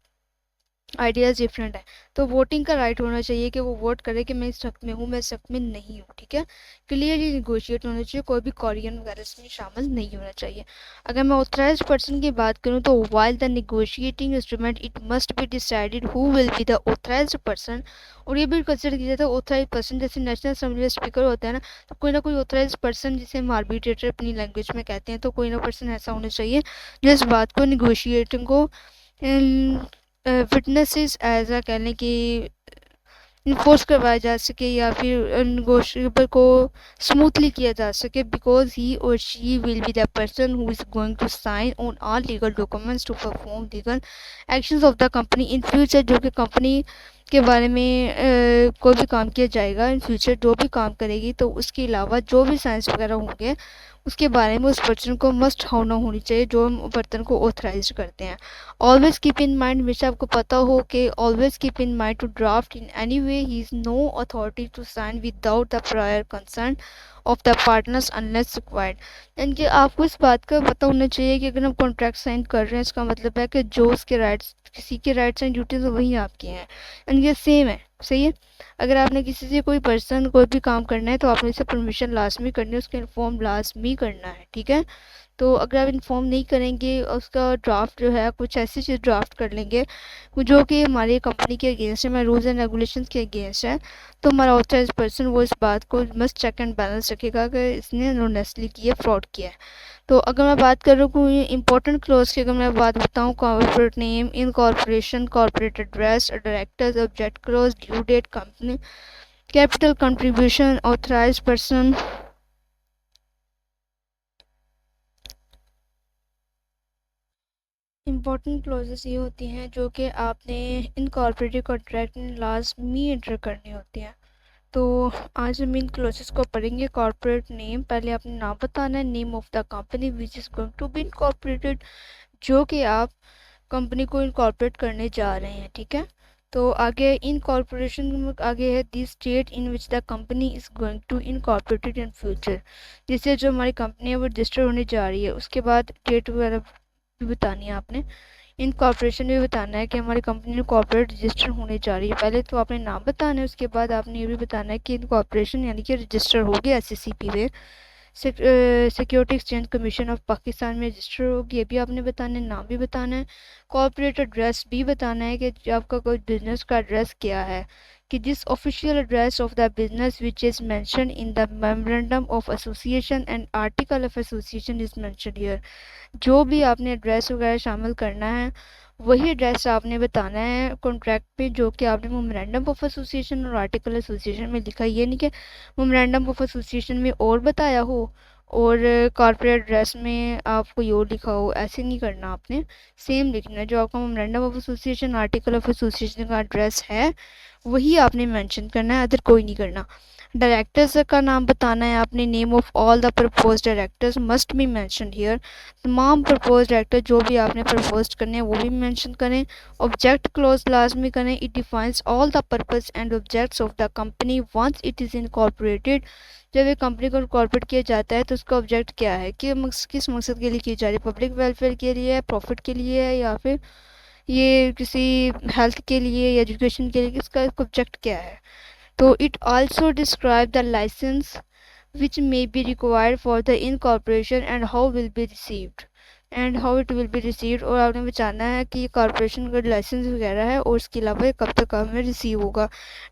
आइडियाज़ डिफरेंट है, तो वोटिंग का राइट होना चाहिए कि वो वोट करे कि मैं इस हक में हूँ, मैं इस हक में नहीं हूँ, ठीक है। क्लियरली निगोशिएट होना चाहिए, कोई भी कोरियन वगैरह इसमें शामिल नहीं होना चाहिए। अगर मैं ऑथराइज्ड पर्सन की बात करूँ तो while the negotiating instrument it must be decided who will be the authorised person, और ये भी कंसिडर किया जाता है ऑथराइज पर्सन, जैसे नेशनल असेंबली स्पीकर होता है ना, तो कोई ना कोई ऑथराइज पर्सन जिसे हम आर्बिट्रेटर अपनी लैंग्वेज में कहते हैं, तो कोई ना पर्सन ऐसा होना चाहिए जो इस बात को निगोशिएटिंग को विटनेसेस एज कह लें कि इन्फोर्स करवाया जा सके या फिर निगोशिएबल को स्मूथली किया जा सके, because he or she will be the person who is going to sign on all legal documents to perform legal actions of the company in future, जो कि कंपनी के बारे में कोई भी काम किया जाएगा इन फ्यूचर, जो भी काम करेगी तो उसके अलावा जो भी साइंस वगैरह होंगे उसके बारे में उस पर्सन को मस्ट होना होनी चाहिए जो हम पर्सन को ऑथराइज करते हैं। ऑलवेज कीप इन माइंड, हमेशा आपको पता हो कि always keep in mind to draft in any way he is no authority to sign without the prior concern of the partners unless required, यानी कि आपको इस बात का पता होना चाहिए कि अगर हम कॉन्ट्रैक्ट साइन कर रहे हैं इसका मतलब है कि जो उसके राइट्स, किसी के राइट्स एंड ड्यूटीज वही आपके हैं, यानी कि सेम है, सही है। अगर आपने किसी से कोई पर्सन कोई भी काम करना है तो आपने इसे परमिशन लाजमी करनी है, उसके इन्फॉर्म लाजमी करना है, ठीक है। तो अगर आप इन्फॉर्म नहीं करेंगे, उसका ड्राफ्ट जो है कुछ ऐसी चीज़ ड्राफ्ट कर लेंगे जो कि हमारी कंपनी के अगेंस्ट है, हमारे रूल्स एंड रेगुलेशंस के अगेंस्ट है, तो हमारा ऑथराइज पर्सन वो इस बात को मस्ट चेक एंड बैलेंस रखेगा कि इसने ऑनेस्टली किया, फ्रॉड किया है। तो अगर मैं बात कर रहा हूँ इंपॉर्टेंट क्लोज की, अगर मैं बात बताऊँ, corporate name, incorporation, corporate address, directors, object clause, due date, company capital contribution, authorise person. Important clauses ये होती हैं जो कि आपने इनकॉर्पोरेटेड कॉन्ट्रैक्ट में लाजमी एंटर करनी होती हैं। तो आज हम इन क्लोजेस को पढ़ेंगे। कॉर्पोरेट नेम, पहले आपने नाम बताना है, name of the company which is going to be incorporated, जो कि आप कंपनी को इनकॉर्पोरेट करने जा रहे हैं, ठीक है। तो आगे इनकॉर्पोरेशन में आगे है the state in which the company is going to incorporated in future, जिससे जो हमारी कंपनी है वो रजिस्टर होने जा रही है। उसके बाद डेट वगैरह भी बतानी है आपने। इनकॉर्पोरेशन भी बताना है कि हमारी कंपनी कॉर्पोरेट रजिस्टर होने जा रही है। पहले तो आपने नाम बताना है, उसके बाद आपने ये भी बताना है कि इनकॉर्पोरेशन यानी कि रजिस्टर हो गया एससीसीपी में, security exchange commission of Pakistan में रजिस्टर होगी, ये भी आपने बताना है, नाम भी बताना है। कॉर्पोरेट एड्रेस भी बताना है कि आपका कोई बिजनेस का एड्रेस क्या है, कि जिस official address of the business which is mention in the memorandum of association and article of association is mention here. जो भी आपने एड्रेस वगैरह शामिल करना है वही एड्रेस आपने बताना है कॉन्ट्रैक्ट पे, जो कि आपने मेमोरेंडम ऑफ एसोसिएशन और आर्टिकल एसोसिएशन में लिखा है। ये नहीं कि मेमोरेंडम ऑफ एसोसिएशन में और बताया हो और कॉर्पोरेट एड्रेस में आप कोई और लिखा हो, ऐसे नहीं करना आपने। सेम लिखना है, जो आपका memorandum of association, article of association का एड्रेस है वही आपने मेंशन करना है, अदर कोई नहीं करना। डायरेक्टर्स का नाम बताना है आपने, name of all the propose directors must be mention here. तमाम प्रपोज डायरेक्टर जो भी आपने प्रपोज करने हैं वो भी मेंशन करें। ऑब्जेक्ट क्लोज लाजमी करें। It defines all the purpose and objects of the company once it is incorporated. जब एक कंपनी को इनकॉर्पोरेट किया जाता है तो उसका ऑब्जेक्ट क्या है, कि किस मकसद के लिए की जा रही है, पब्लिक वेलफेयर के लिए है, प्रॉफिट के लिए है, या फिर ये किसी हेल्थ के लिए या एजुकेशन के लिए, किसका ऑब्जेक्ट क्या है। तो it also describe the licence which may be required for the incorporation and how will be received and how it will be received. और आपने बताना है कि कॉरपोरेशन का लाइसेंस वगैरह है और उसके अलावा ये कब तक हमें रिसीव होगा।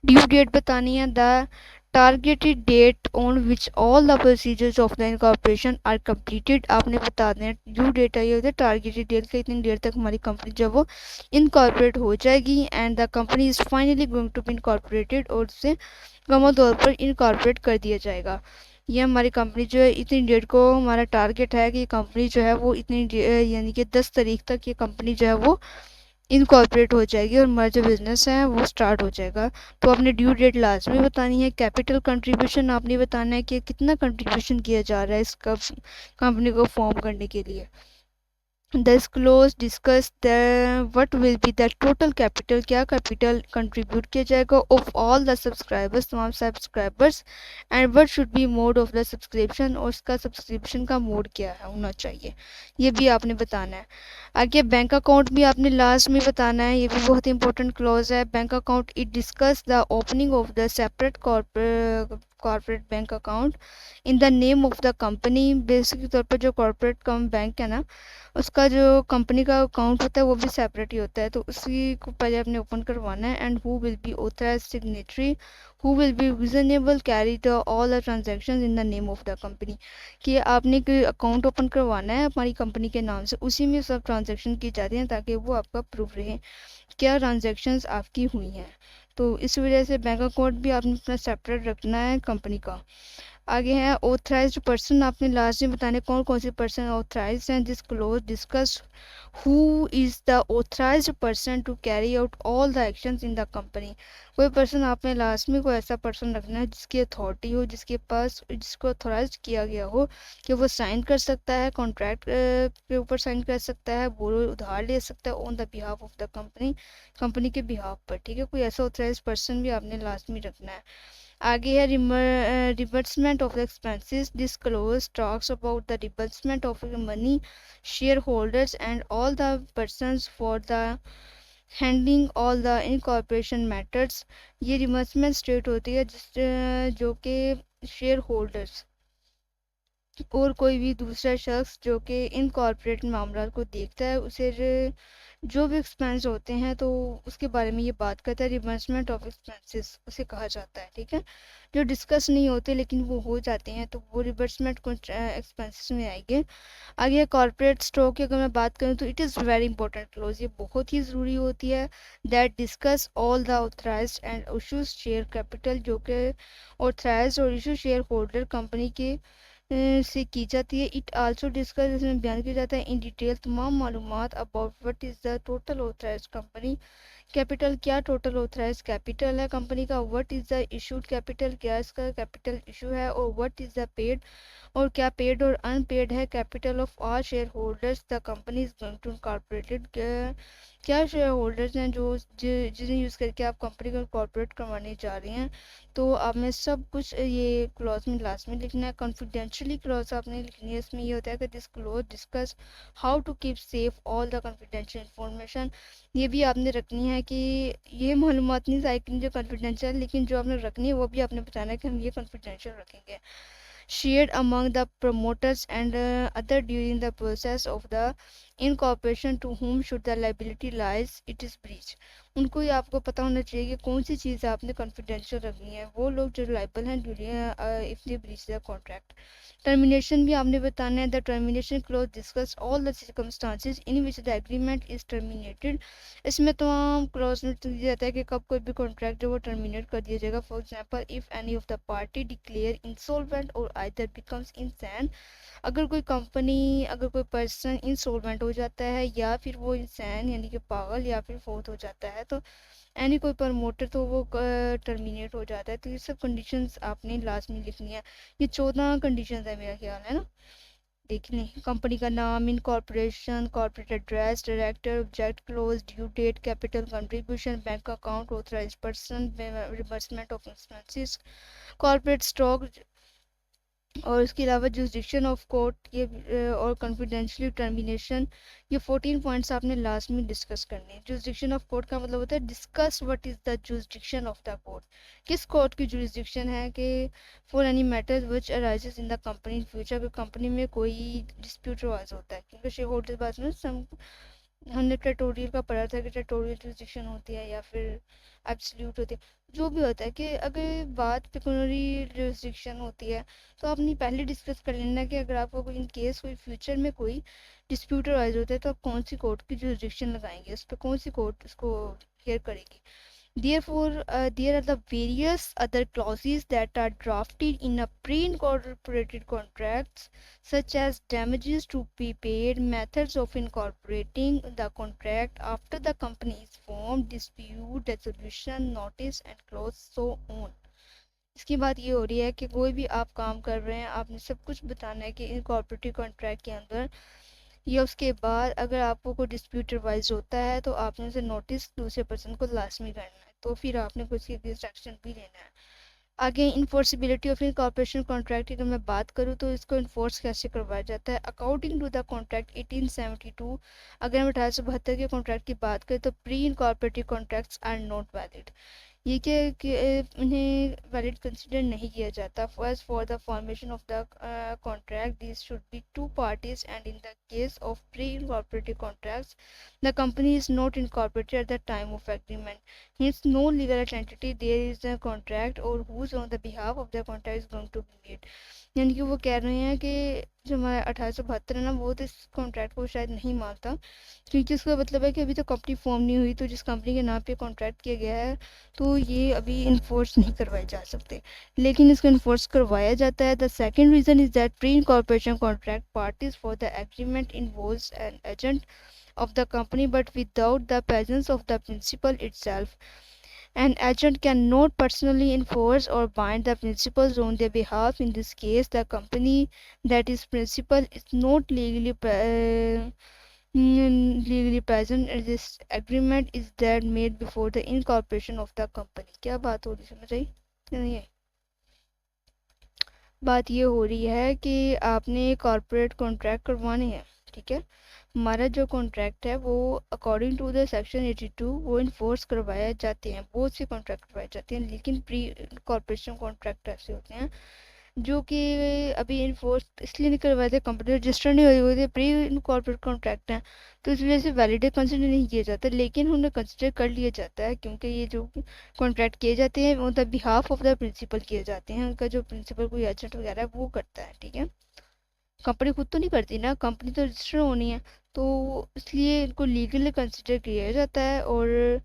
ड्यू डेट बतानी है, the targeted date on which all the procedures of the incorporation are completed. आपने बता दें ड्यू डेट है, ये होता है टारगेटेड डेट का, इतनी देर तक हमारी कंपनी जब वो इनकॉर्पोरेट हो जाएगी and the company is finally going to be incorporated, और उसे मुकम्मल तौर पर इनकॉर्पोरेट कर दिया जाएगा। ये हमारी कंपनी जो है इतनी डेट को हमारा टारगेट है कि कंपनी जो है वो इतनी यानी कि 10 तारीख तक ये कंपनी जो है वो इनकॉर्पोरेट हो जाएगी और हमारा जो बिज़नेस है वो स्टार्ट हो जाएगा। तो आपने ड्यू डेट लाजमी बतानी है। कैपिटल कंट्रीब्यूशन आपने बताना है कि कितना कंट्रीब्यूशन किया जा रहा है इस कंपनी को फॉर्म करने के लिए। This clause discuss the what will be the total capital, क्या कैपिटल कंट्रीब्यूट किया जाएगा ऑफ ऑल द सब्सक्राइबर्स, तमाम subscribers, and what should B mode of the subscription, और उसका सब्सक्रिप्शन का मोड क्या है होना चाहिए, ये भी आपने बताना है। आगे बैंक अकाउंट भी आपने लास्ट में बताना है, ये भी बहुत इंपॉर्टेंट क्लॉज है। Bank account it discuss the opening of the separate corporate bank account in the name of the company. Basic तौर पर जो कॉर्पोरेट कम बैंक है ना, उसका जो कंपनी का अकाउंट होता है वो भी सेपरेट ही होता है, तो उसी को पहले आपने ओपन करवाना है। And who will B authorised signatory, who will be reasonable carry the all the transactions in the name of the company, कि आपने कोई अकाउंट ओपन करवाना है हमारी कंपनी के नाम से, उसी में सब ट्रांजैक्शन की जाती हैं ताकि वो आपका प्रूफ रहे क्या ट्रांजैक्शंस आपकी हुई हैं। तो इस वजह से बैंक अकाउंट भी आपने अपना सेपरेट रखना है कंपनी का। आगे है ऑथराइज्ड पर्सन, आपने लास्ट में बताने कौन कौन से पर्सन ऑथराइज्ड हैं। This clause discuss who is the authorised person to carry out all the actions in the company. कोई पर्सन आपने लास्ट में कोई ऐसा पर्सन रखना है जिसकी अथॉरिटी हो, जिसके पास जिसको ऑथराइज किया गया हो कि वो साइन कर सकता है, कॉन्ट्रैक्ट के ऊपर साइन कर सकता है, वो उधार ले सकता है on the behalf of the company, company के बिहाफ पर, ठीक है। कोई ऐसा ऑथराइज पर्सन भी आपने लास्ट में रखना है। आगे है reimbursement of the expenses. This clause talks about the reimbursement of money share holders and all the persons for the handling all the incorporation matters. ये रिबर्समेंट स्टेट होती है जिस जो कि शेयर होल्डर्स और कोई भी दूसरा शख्स जो कि इन कॉर्पोरेट मामला को देखता है, उसे जो भी एक्सपेंस होते हैं तो उसके बारे में ये बात करता है। रिमबर्समेंट ऑफ एक्सपेंसेस उसे कहा जाता है, ठीक है, जो डिस्कस नहीं होते लेकिन वो हो जाते हैं, तो वो रिमबर्समेंट एक्सपेंसेस में आएंगे। आगे कॉर्पोरेट स्टॉक की अगर मैं बात करूँ तो it is very important close, ये बहुत ही ज़रूरी होती है। That discuss all the authorised and issues share capital, जो कि ऑथराइज्ड और इशू शेयर होल्डर कंपनी के से की जाती है। इट आल्सो डिस्कस, इसमें बयान किया जाता है इन डिटेल तमाम मालूमात about what is the total authorised company capital, क्या टोटल ऑथराइज कैपिटल है कंपनी का, what is the issued capital, क्या इसका कैपिटल इशू है, और व्हाट इज़ द पेड, और क्या पेड और अनपेड है capital of all shareholders the company is going to incorporated, क्या शेयर होल्डर्स हैं जो जिन्हें यूज़ करके आप कंपनी को इनकॉर्पोरेट करवाने जा रहे हैं। तो आपने सब कुछ ये क्लॉज में लास्ट में लिखना है। कॉन्फिडेंशियली क्लॉज आपने लिखनी है, इसमें ये होता है कि this clause discuss how to keep safe all the confidential information, ये भी आपने रखनी है कि ये मालूमात नहीं साइकिल जो कॉन्फिडेंशियल, लेकिन जो आपने रखनी है वो भी आपने बताना है कि हम ये कॉन्फिडेंशियल रखेंगे। Shared among the promoters and other during the process of the incorporation to whom should the liability lies it is breach, उनको ही आपको पता होना चाहिए कि कौन सी चीज़ आपने कॉन्फिडेंशियल रखनी है, वो लोग जो लाइबल हैं during if they breach the contract. Termination भी आपने बताना है। The termination close discuss all the circumstances in which the agreement is terminated, इसमें तमाम क्लॉज में दिया जाता है कि कब कोई भी कॉन्ट्रैक्ट जो वो टर्मिनेट कर दिया जाएगा। For example if any of the party declare insolvent और आइदर बिकम्स इंसैन, अगर कोई कंपनी, अगर कोई पर्सन इंसॉल्वेंट हो जाता है या फिर वो इंसान यानी कि पागल या फिर फोत हो जाता है, तो एनी कोई प्रमोटर तो वो टर्मिनेट हो जाता है। तो ये सब कंडीशंस आपने लास्ट में लिखनी है। ये 14 कंडीशंस है मेरा ख्याल है ना, देख लें। कंपनी का नाम, incorporation, corporate address, director, object clause, due date, capital contribution, bank account, authorised person, reimbursement of expenses, corporate stock, और इसके अलावा जुरिस्डिक्शन ऑफ कोर्ट, ये और कॉन्फिडेंशियल टर्मिनेशन, ये 14 पॉइंट्स आपने लास्ट में डिस्कस करने हैं। जुरिस्डिक्शन ऑफ कोर्ट का मतलब होता है discuss what is the jurisdiction of the court, किस कोर्ट की जुरिस्डिक्शन है कि for any matters which arises in the company in future, अगर कंपनी में कोई डिस्प्यूट राइज होता है, क्योंकि शेयर होल्डर बात में हमने टेरिटोरियल का पढ़ा था कि टेरिटोरियल जुरिस्डिक्शन होती है या फिर एब्सोल्यूट होती है, जो भी होता है कि अगर बात पेकुनियरी जुरिस्डिक्शन होती है तो आपने पहले डिस्कस कर लेना कि अगर आपको कोई इन केस कोई फ्यूचर में कोई डिस्प्यूट राइज होता है तो आप कौन सी कोर्ट की जुरिस्डिक्शन लगाएंगे, उस पर कौन सी कोर्ट उसको हेयर करेगी। Therefore, there are the various other clauses that are drafted in a pre-incorporated contracts, such as damages to be paid, methods of incorporating the contract after the company is formed, dispute resolution, notice and clause so on। इसकी बात ये हो रही है कि कोई भी आप काम कर रहे हैं, आपने सब कुछ बताना है कि इनकॉर्पोरेटिव कॉन्ट्रैक्ट के अंदर, या उसके बाद अगर आपको कोई डिस्प्यूट रिवाइज होता है तो आपने उसे नोटिस दूसरे पर्सन को लाजमी करना है, तो फिर आपने कुछ के अगेंस्ट एक्शन भी लेना है। आगे इन्फोर्सिबिलिटी ऑफ इनकॉर्पोरेशन कॉन्ट्रैक्ट की अगर मैं बात करूँ तो इसको इन्फोर्स कैसे करवाया जाता है। अकॉर्डिंग टू द कॉन्ट्रैक्ट 1872, अगर हम 1872 के कॉन्ट्रैक्ट की बात करें तो pre incorporative contracts are not valid, ये क्या कि इन्हें वैलिड कंसिडर नहीं किया जाता। First for the formation of the contract this should be two parties and in the case of pre incorporative contracts the company is not incorporated at the time of agreement, hence no legal entity there is a contract or whose on the behalf of the contract is going to be made। यानी कि वो कह रहे हैं कि जो हमारा 1872 है ना, वो तो इस कॉन्ट्रैक्ट को शायद नहीं मानता, क्योंकि उसका मतलब है कि अभी तो कंपनी फॉर्म नहीं हुई, तो जिस कंपनी के नाम पे कॉन्ट्रैक्ट किया गया है तो ये अभी इन्फोर्स नहीं करवाए जा सकते, लेकिन इसको इन्फोर्स करवाया जाता है। The second reason is that pre incorporation contract parties for the agreement involves an agent of the company but without the presence of the principal itself. An agent cannot personally enforce or bind the principals on their behalf. In this case, the company that is principal is not legally present, and this agreement is that made before the incorporation of the company। क्या बात हो रही है, समझ आई नहीं है? बात ये हो रही है कि आपने कॉर्पोरेट कॉन्ट्रैक्ट करवाने हैं, ठीक है। हमारा जो कॉन्ट्रैक्ट है वो अकॉर्डिंग टू द सेक्शन 82 वो इन्फोर्स करवाए जाते हैं, बहुत से कॉन्ट्रैक्ट करवाए जाते हैं, लेकिन प्री कॉर्पोरेशन कॉन्ट्रैक्ट ऐसे होते हैं जो कि अभी इन्फोर्स इसलिए नहीं करवाए थे, कंपनी रजिस्टर नहीं हुई थे, प्री इनकॉर्पोरेट कॉन्ट्रैक्ट हैं, तो इस वजह से वैलिड कंसिडर नहीं किया जाता, लेकिन उन्हें कंसिडर कर लिया जाता है क्योंकि ये जो कॉन्ट्रैक्ट किए जाते हैं on the behalf of the principal किए जाते हैं। उनका जो प्रिंसिपल कोई एजेंट वगैरह है वो करता है, ठीक है। कंपनी खुद तो नहीं करती ना, कंपनी तो रजिस्टर होनी है, तो इसलिए इनको लीगली कंसिडर किया जाता है और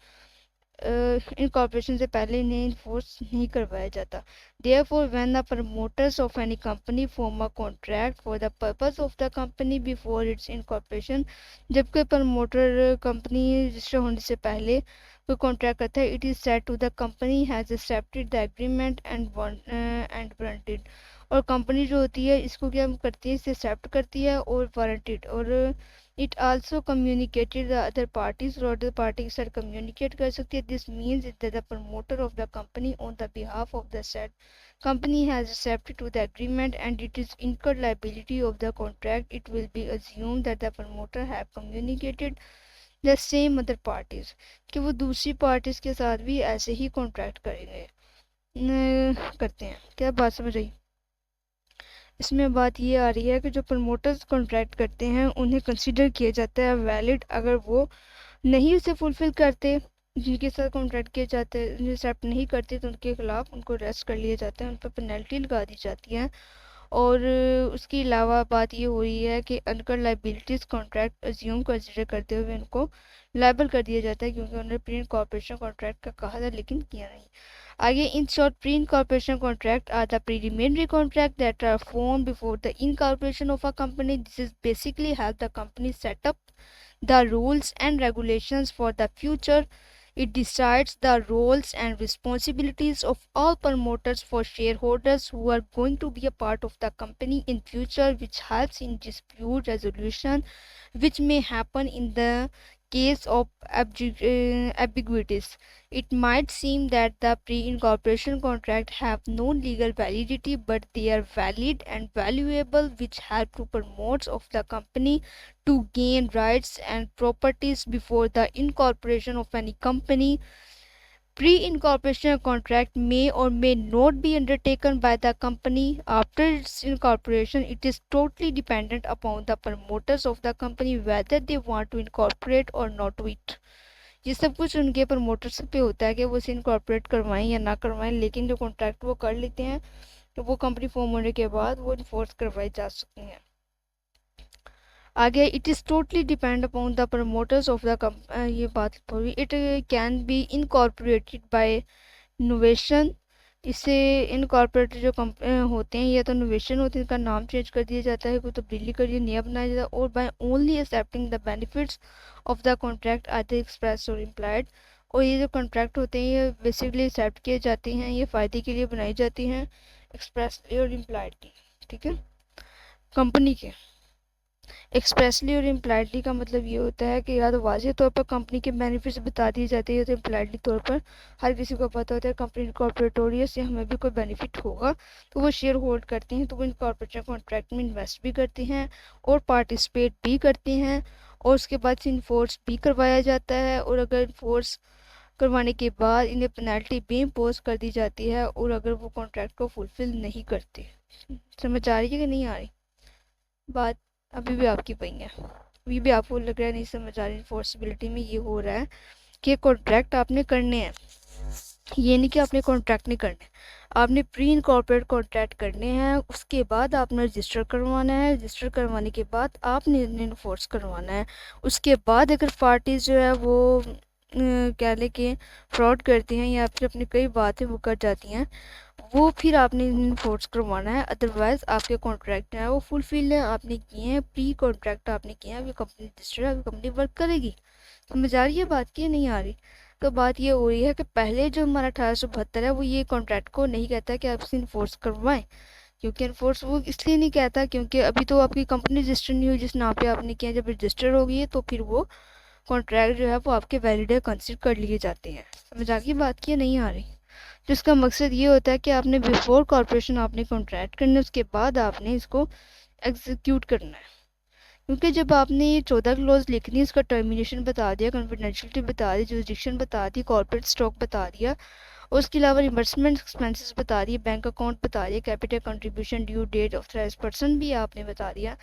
इनकॉर्पोरेशन से पहले इन्हें इन्फोर्स नहीं करवाया जाता। Therefore when the promoters of any company form a contract for the purpose of the company before its incorporation, जबकि प्रमोटर कंपनी रजिस्टर होने से पहले कोई कॉन्ट्रैक्ट करता है, it is said to the company has accepted the agreement and warranted, और company जो होती है इसको क्या करती है, इसे एक्सेप्ट करती है और वारंटेड, और it also communicated the other parties, और अदर पार्टी के साथ कम्युनिकेट कर सकती है। This means that the promoter of the company on the behalf of the said company has accepted to the agreement and it is incurred liability of the contract, it will be assumed that the promoter have communicated the same other parties, कि वो दूसरी parties के साथ भी ऐसे ही contract करेंगे करते हैं। क्या बात समझ आई? इसमें बात ये आ रही है कि जो प्रमोटर्स कॉन्ट्रैक्ट करते हैं उन्हें कंसिडर किया जाता है वैलिड, अगर वो नहीं उसे फुलफिल करते, जिनके साथ कॉन्ट्रैक्ट किए जाते हैं जो एक्सेप्ट नहीं करते तो उनके खिलाफ उनको अरेस्ट कर लिया जाता है, उन पर पेनल्टी लगा दी जाती है। और उसके अलावा बात ये हो रही है कि अनकर लाइबिलिटीज़ कॉन्ट्रैक्ट अज्यूम कंसिडर करते हुए उनको लाइबल कर दिया जाता है क्योंकि उन्होंने प्री इनकॉर्पोरेशन कॉन्ट्रैक्ट का कहा था लेकिन किया नहीं। आगे, in short, pre incorporation contract are the preliminary contract that are form before the incorporation of a company. This is basically help the company set up the rules and regulations for the future. It decides the roles and responsibilities of all promoters for shareholders who are going to be a part of the company in future, which helps in dispute resolution which may happen in the case of ambiguities. It might seem that the pre-incorporation contract have no legal validity, but they are valid and valuable, which help to promoters of the company to gain rights and properties before the incorporation of any company. Pre-incorporation contract may or may not be undertaken by the company after its incorporation. It is totally dependent upon the promoters of the company whether they want to incorporate or not to it. ये सब कुछ उनके promoters पे होता है कि वो इसे इनकॉर्पोरेट करवाएं या ना करवाएं, लेकिन जो कॉन्ट्रैक्ट वो कर लेते हैं तो वो कंपनी फॉर्म होने के बाद वो इन्फोर्स करवाई जा सकती हैं। आगे, it is totally depend upon the promoters of the ये बात पूरी, it can be incorporated by innovation. इससे इनकॉर्पोरेटेड जो होते हैं या तो इनोवेशन होते हैं, इनका नाम चेंज कर दिया जाता है, कोई तब्दीली कर दिया, नया बनाया जाता है, और by only accepting the benefits of the contract either express or implied. और ये जो कॉन्ट्रैक्ट होते हैं ये बेसिकली एक्सेप्ट किए जाते हैं, ये फ़ायदे के लिए बनाई जाती हैं एक्सप्रेसली और इम्प्लाइडली, ठीक है। कंपनी के एक्सप्रेसली और इम्प्लाइडली का मतलब ये होता है कि या तो वाज़ेह तौर पर कंपनी के बेनिफिट्स बता दिए जाते हैं या तो इम्प्लाइडली तौर पर हर किसी को पता होता है कंपनी इनकॉर्पोरेटोरियस से हमें भी कोई बेनिफिट होगा तो वो शेयर होल्ड करते हैं, तो वो इनकॉर्पोरेशन कॉन्ट्रैक्ट में इन्वेस्ट भी करते हैं और पार्टिसिपेट भी करते हैं, और उसके बाद से इन्फोर्स भी करवाया जाता है, और अगर इन्फोर्स करवाने के बाद इन्हें पेनल्टी भी इम्पोज कर दी जाती है और अगर वो कॉन्ट्रैक्ट को फुलफिल नहीं करते। समझ आ रही है कि नहीं आ रही बात? अभी भी आपकी पई है, अभी भी आपको लग रहा है नहीं समझ आ रही। इन्फोर्सिबिलिटी में ये हो रहा है कि कॉन्ट्रैक्ट आपने करने हैं, ये नहीं कि आपने कॉन्ट्रैक्ट नहीं करने, आपने प्री इनकॉर्पोरेट कॉन्ट्रैक्ट करने हैं, उसके बाद आपने रजिस्टर करवाना है, रजिस्टर करवाने के बाद आपने इन्फोर्स करवाना है। उसके बाद अगर पार्टीज जो है वो कह लें कि फ्रॉड करती हैं या फिर अपनी कई बातें वो कर जाती हैं, वो फिर आपने इन्फोर्स करवाना है, अदरवाइज़ आपके कॉन्ट्रैक्ट हैं वो फुलफिल है, आपने किए हैं, प्री कॉन्ट्रैक्ट आपने किए हैं, अभी कंपनी रजिस्टर्ड है, अभी कंपनी वर्क करेगी। समझ आ रही है बात की नहीं आ रही? तो बात ये हो रही है कि पहले जो हमारा 1872 है वो ये कॉन्ट्रैक्ट को नहीं कहता कि आप इसे इन्फोर्स करवाएं, क्योंकि इन्फोर्स वो इसलिए नहीं कहता क्योंकि अभी तो आपकी कंपनी रजिस्टर नहीं हुई जिस नाम पे आपने किया, जब रजिस्टर होगी है तो फिर वो कॉन्ट्रैक्ट जो है वो आपके वैलिड कंसिडर कर लिए जाते हैं। समझ आ गई बात की नहीं आ रही? जिसका मकसद ये होता है कि आपने बिफोर कॉर्पोरेशन आपने कॉन्ट्रैक्ट करना है, उसके बाद आपने इसको एग्जीक्यूट करना है, क्योंकि जब आपने ये 14 क्लोज लिखनी, इसका टर्मिनेशन बता दिया, कॉन्फिडेंशियलिटी बता दी, जुरिस्डिक्शन बता दी, कॉर्पोरेट स्टॉक बता दिया, उसके अलावा रिमबर्समेंट एक्सपेंसेस बता रही है, बैंक अकाउंट बता रही है, capital contribution, due date, authorise person भी आपने बता दिया,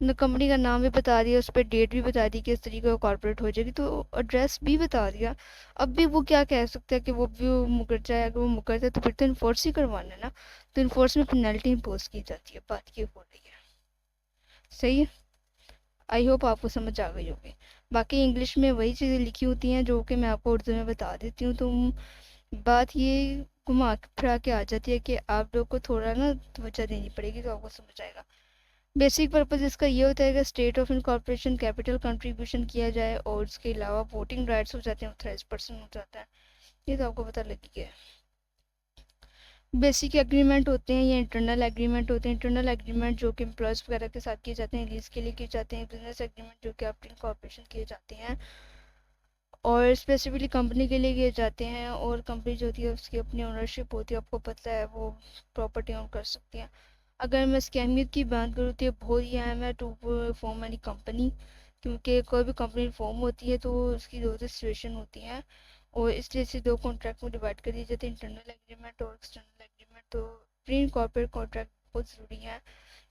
कंपनी का नाम भी बता दिया, उस पर डेट भी बता दी कि इस तरीके का कॉर्पोरेट हो जाएगी, तो एड्रेस भी बता दिया। अब भी वो क्या कह सकता है कि वो मुकर जाए, अगर वो मुकर जाए तो फिर तो इन्फोर्स ही करवाना है ना, तो इन्फोर्स में पेनल्टी इम्पोज की जाती है, बात ये हो रही है। सही है, आई होप आपको समझ आ गई होगी। बाकी इंग्लिश में वही चीज़ें लिखी होती हैं जो कि मैं आपको उर्दू में बता देती हूँ, तो बात ये घुमा फिरा के आ जाती है कि आप लोग को थोड़ा ना तवज्जो देनी पड़ेगी तो आपको समझ आएगा। बेसिक पर्पस इसका ये होता है कि state of incorporation capital contribution किया जाए, और उसके अलावा वोटिंग राइट्स हो जाते हैं, ऑथराइज पर्सन हो जाता है, ये तो आपको पता लग गया है। बेसिक एग्रीमेंट होते हैं या इंटरनल एग्रीमेंट होते हैं। इंटरनल एग्रीमेंट जो कि एम्प्लॉयज़ वगैरह के साथ किए जाते हैं, लीज के लिए किए जाते हैं। बिजनेस एग्रीमेंट जो कि आपकी इनकॉर्पोरेशन किए जाते हैं और स्पेसिफिकली कंपनी के लिए किए जाते हैं, और कंपनी जो होती है उसकी अपनी ओनरशिप होती है, आपको पता है वो प्रॉपर्टी ओन कर सकती है। अगर मैं इसकी अहमियत की बात करूँ तो ये बहुत ही अहम है टू फॉर्म एनी कंपनी, क्योंकि कोई भी कंपनी फॉर्म होती है तो उसकी दो सिचुएशन होती हैं, और इसलिए इसे दो कॉन्ट्रैक्ट में डिवाइड कर दिए जाते हैं, इंटरनल एग्रीमेंट और एक्सटर्नल एग्रीमेंट। तो प्री कॉर्पोरेट कॉन्ट्रैक्ट बहुत ज़रूरी है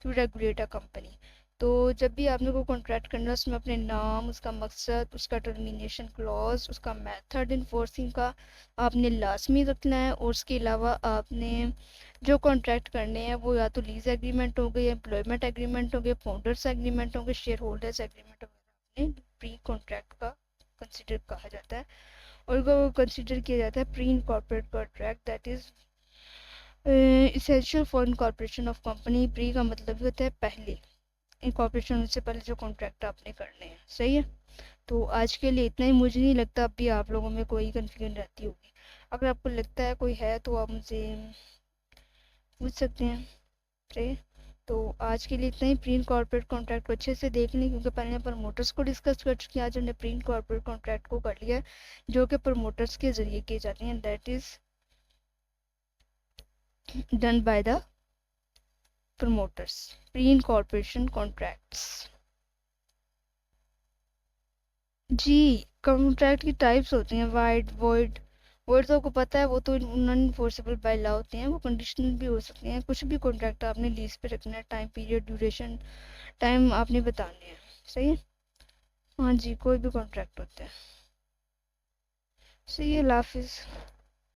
टू रेगुलेट अ कंपनी। तो जब भी आपने को कॉन्ट्रैक्ट करना है उसमें अपने नाम, उसका मकसद, उसका टर्मिनेशन क्लॉज, उसका मेथड इन्फोर्सिंग का आपने लाजमी रखना है, और उसके अलावा आपने जो कॉन्ट्रैक्ट करने हैं वो या तो लीज एग्रीमेंट हो गए, एम्प्लॉयमेंट एग्रीमेंट हो गए, फाउंडर्स एग्रीमेंट हो गए, शेयर होल्डर्स एग्रीमेंट वगैरह आपने प्री कॉन्ट्रैक्ट का कंसिडर कहा जाता है, और वो कंसिडर किया जाता है pre incorporate contract, that is essential for incorporation of company. Pre का मतलब होता है पहले, इनकॉर्पोरेशन से पहले जो कॉन्ट्रैक्ट आपने करने हैं। सही है, तो आज के लिए इतना ही। मुझे नहीं लगता अभी आप लोगों में कोई कन्फ्यूजन रहती होगी, अगर आपको लगता है कोई है तो आप मुझे पूछ सकते हैं। सही है, तो आज के लिए इतना ही। प्री कॉर्पोरेट कॉन्ट्रैक्ट को अच्छे से देख लें, क्योंकि पहले प्रमोटर्स को डिस्कस कर चुके हैं, आज हमने प्री कॉर्पोरेट कॉन्ट्रैक्ट को कर लिया है जो कि प्रमोटर्स के जरिए किए जाते हैं, that is done by the promoters, pre incorporation contracts. जी, कॉन्ट्रैक्ट की टाइप्स होती हैं वाइड, वॉइड। वॉइड तो आपको पता है, वो तो नॉन इन्फोर्सेबल बाय लॉ होते हैं, वो कंडीशनल भी हो सकते हैं। कुछ भी कॉन्ट्रैक्ट आपने लीज पे रखना है, टाइम पीरियड, ड्यूरेशन, टाइम आपने बताने हैं। सही है, हाँ जी, कोई भी कॉन्ट्रैक्ट होता है। सही है, अल्लाह हाफिज़।